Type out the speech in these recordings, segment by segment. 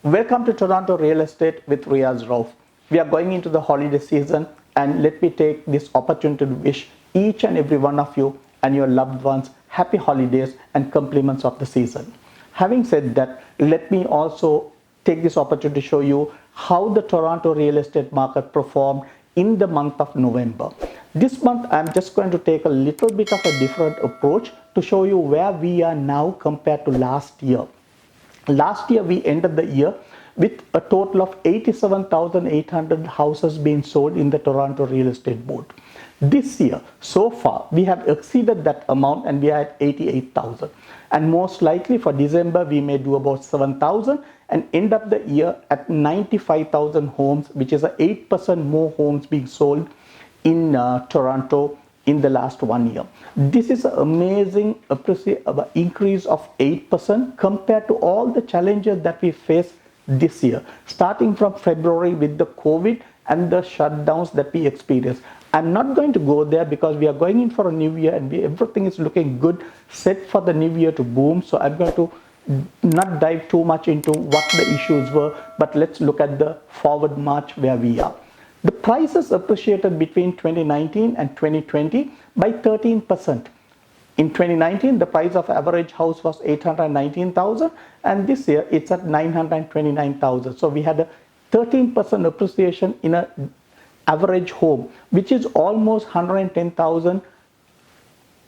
Welcome to Toronto Real Estate with Riyaz Rauf. We are going into the holiday season, and let me take this opportunity to wish each and every one of you and your loved ones happy holidays and compliments of the season. Having said that, let me also take this opportunity to show you how the Toronto real estate market performed in the month of November. This month, I'm just going to take a little bit of a different approach to show you where we are now compared to last year. Last year, we ended the year with a total of 87,800 houses being sold in the Toronto Real Estate Board. This year, so far, we have exceeded that amount and we are at 88,000. And most likely for December, we may do about 7,000 and end up the year at 95,000 homes, which is 8% more homes being sold in Toronto in the last 1 year. This is an amazing increase of 8% compared to all the challenges that we faced this year, starting from February with the COVID and the shutdowns that we experienced. I'm not going to go there because we are going in for a new year and everything is looking good, set for the new year to boom. So I'm going to not dive too much into what the issues were, but let's look at the forward march where we are. The prices appreciated between 2019 and 2020 by 13%. In 2019, the price of average house was 819,000 and this year it's at 929,000. So we had a 13% appreciation in an average home, which is almost 110,000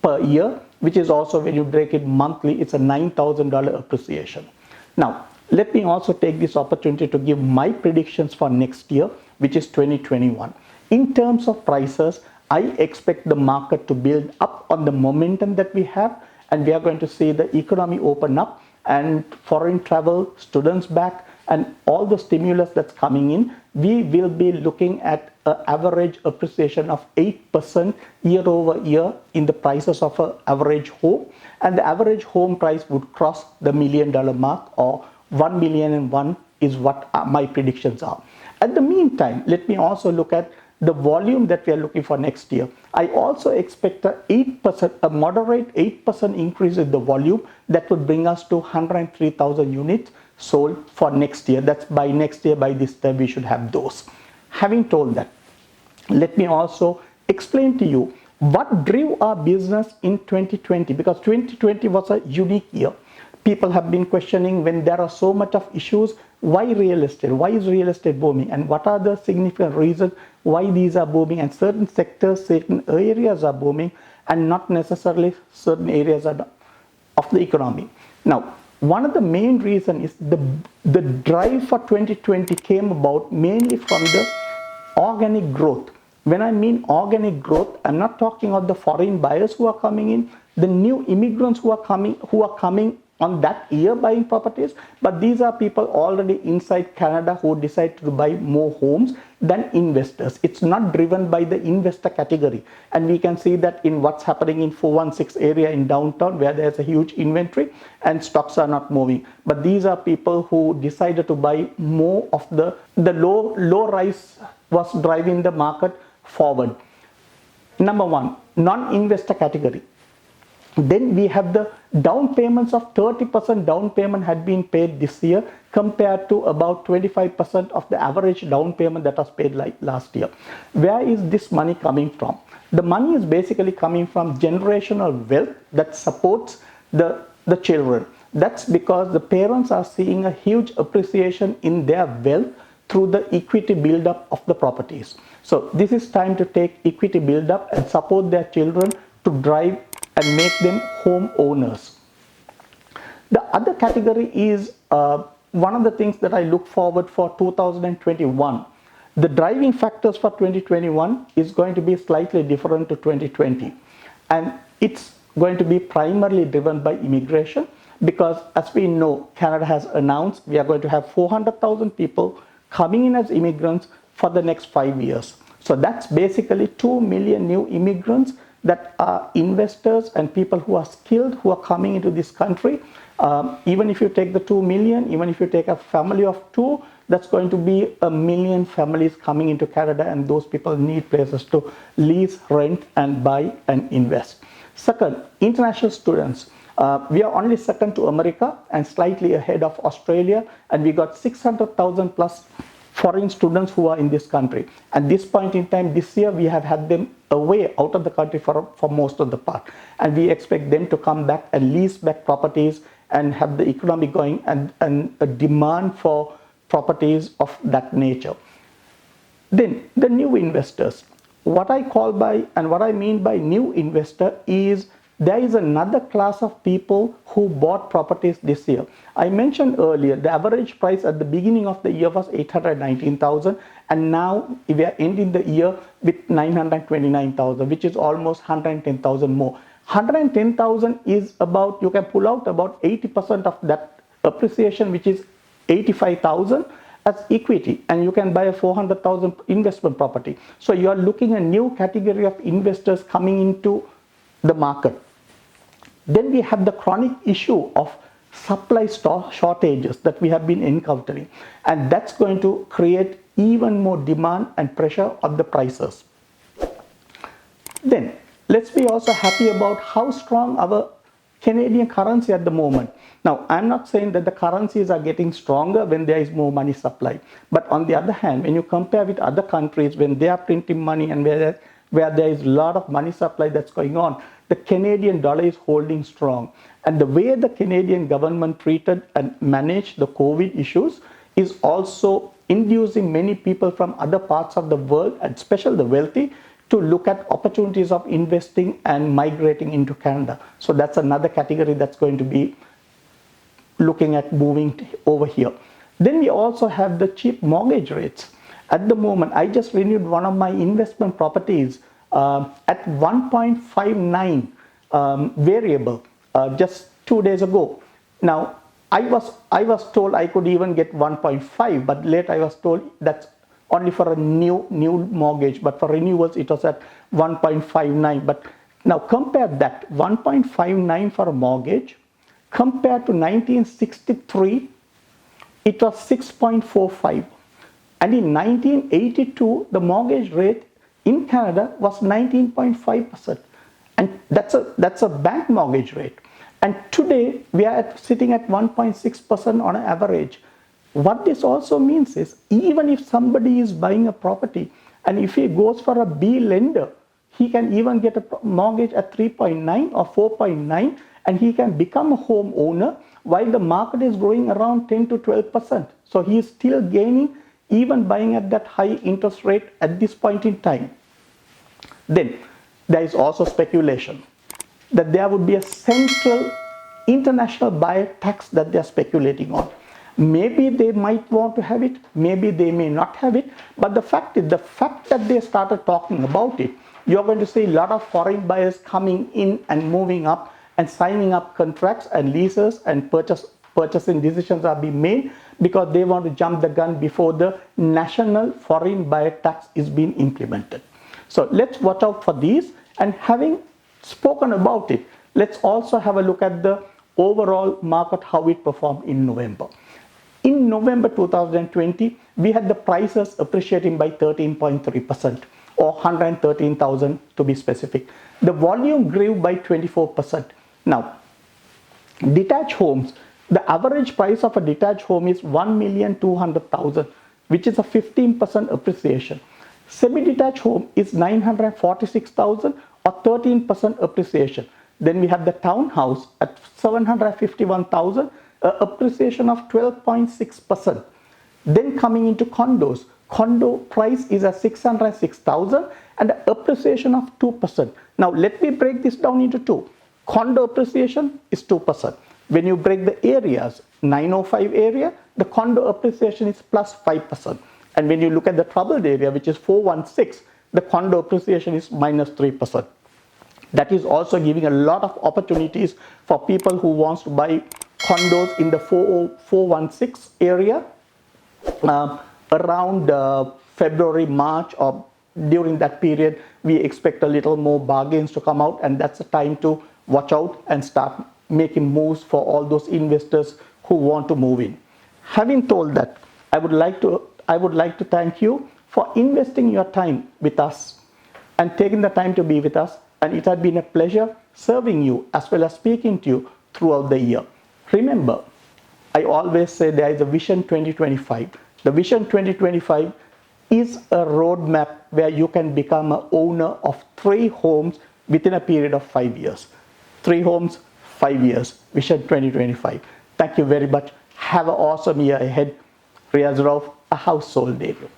per year, which is also, when you break it monthly, it's a $9,000 appreciation. Now, let me also take this opportunity to give my predictions for next year, which is 2021. In terms of prices, I expect the market to build up on the momentum that we have, and we are going to see the economy open up and foreign travel, students back, and all the stimulus that's coming in. We will be looking at an average appreciation of 8% year over year in the prices of an average home, and the average home price would cross the $1 million mark, or 1,000,001 is what my predictions are. At the meantime, let me also look at the volume that we are looking for next year. I also expect a moderate 8% increase in the volume that would bring us to 103,000 units sold for next year. That's by next year, by this time we should have those. Having told that, let me also explain to you what drove our business in 2020, because 2020 was a unique year. People have been questioning, when there are so much of issues, why real estate? Why is real estate booming? And what are the significant reasons why these are booming? And certain sectors, certain areas are booming, and not necessarily certain areas of the economy. Now, one of the main reasons is the drive for 2020 came about mainly from the organic growth. When I mean organic growth, I'm not talking of the foreign buyers who are coming in, the new immigrants who are coming on that year buying properties, but these are people already inside Canada who decide to buy more homes than investors. It's not driven by the investor category, and we can see that in what's happening in 416 area in downtown, where there's a huge inventory and stocks are not moving. But these are people who decided to buy more of the low rise was driving the market forward. Number one, non-investor category. Then we have the down payments of 30% down payment had been paid this year compared to about 25% of the average down payment that was paid like last year. Where is this money coming from? The money is basically coming from generational wealth that supports the children. That's because the parents are seeing a huge appreciation in their wealth through the equity build-up of the properties. So this is time to take equity build-up and support their children to drive and make them home owners. The other category is one of the things that I look forward for 2021. The driving factors for 2021 is going to be slightly different to 2020. And it's going to be primarily driven by immigration, because as we know, Canada has announced we are going to have 400,000 people coming in as immigrants for the next 5 years. So that's basically 2 million new immigrants that are investors and people who are skilled, who are coming into this country. Even if you take the 2 million, even if you take a family of 2, that's going to be 1 million families coming into Canada, and those people need places to lease, rent, and buy and invest. Second, international students. We are only second to America and slightly ahead of Australia, and we got 600,000 plus foreign students who are in this country. At this point in time, this year, we have had them away out of the country for most of the part. And we expect them to come back and lease back properties and have the economy going and a demand for properties of that nature. Then the new investors. What I call by and what I mean by new investor is there is another class of people who bought properties this year. I mentioned earlier the average price at the beginning of the year was 819,000, and now we are ending the year with 929,000, which is almost 110,000 more. 110,000 is about, you can pull out about 80% of that appreciation, which is 85,000 as equity, and you can buy a 400,000 investment property. So you are looking at a new category of investors coming into the market. Then we have the chronic issue of supply shortages that we have been encountering, and that's going to create even more demand and pressure on the prices. Then let's be also happy about how strong our Canadian currency at the moment. Now, I'm not saying that the currencies are getting stronger when there is more money supply, but on the other hand, when you compare with other countries when they are printing money and where there is a lot of money supply that's going on, the Canadian dollar is holding strong. And the way the Canadian government treated and managed the COVID issues is also inducing many people from other parts of the world, and especially the wealthy, to look at opportunities of investing and migrating into Canada. So that's another category that's going to be looking at moving over here. Then we also have the cheap mortgage rates. At the moment, I just renewed one of my investment properties at 1.59 variable just 2 days ago. Now, I was told I could even get 1.5, but later I was told that's only for a new mortgage, but for renewals it was at 1.59. But now compare that 1.59 for a mortgage compared to 1963, it was 6.45. And in 1982, the mortgage rate in Canada was 19.5%. And that's a bank mortgage rate. And today, we are sitting at 1.6% on average. What this also means is, even if somebody is buying a property, and if he goes for a B lender, he can even get a mortgage at 3.9 or 4.9, and he can become a homeowner while the market is growing around 10 to 12%. So he is still gaining, even buying at that high interest rate at this point in time. Then there is also speculation that there would be a central international buyer tax that they are speculating on. Maybe they might want to have it, maybe they may not have it, but the fact that they started talking about it, you're going to see a lot of foreign buyers coming in and moving up and signing up contracts and leases, and purchasing decisions are being made because they want to jump the gun before the national foreign buyer tax is being implemented. So let's watch out for these, and having spoken about it, let's also have a look at the overall market, how it performed in November. In November 2020, we had the prices appreciating by 13.3%, or 113,000 to be specific. The volume grew by 24%. Now, detached homes, the average price of a detached home is 1,200,000, which is a 15% appreciation. Semi-detached home is 946,000, or 13% appreciation. Then we have the townhouse at 751,000, appreciation of 12.6%. Then coming into condos, condo price is at 606,000 and appreciation of 2%. Now let me break this down into two. Condo appreciation is 2%. When you break the areas, 905 area, the condo appreciation is plus 5%. And when you look at the troubled area, which is 416, the condo appreciation is minus 3%. That is also giving a lot of opportunities for people who wants to buy condos in the 416 area around February, March, or during that period. We expect a little more bargains to come out, and that's the time to watch out and start making moves for all those investors who want to move in. Having told that, I would like to thank you for investing your time with us and taking the time to be with us. And it has been a pleasure serving you as well as speaking to you throughout the year. Remember, I always say there is a Vision 2025. The Vision 2025 is a roadmap where you can become an owner of 3 homes within a period of 5 years. 3 homes, 5 years. Vision 2025. Thank you very much. Have an awesome year ahead. Riyaz Rauf, a household name.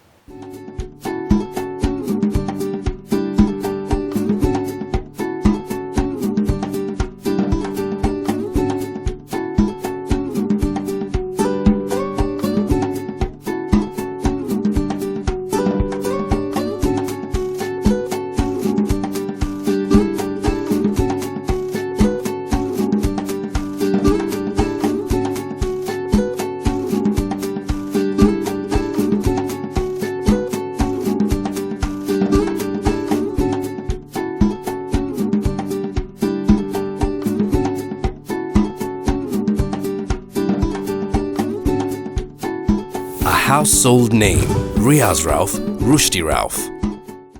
Household name: Riyaz Rauf, Rushdi Rauf.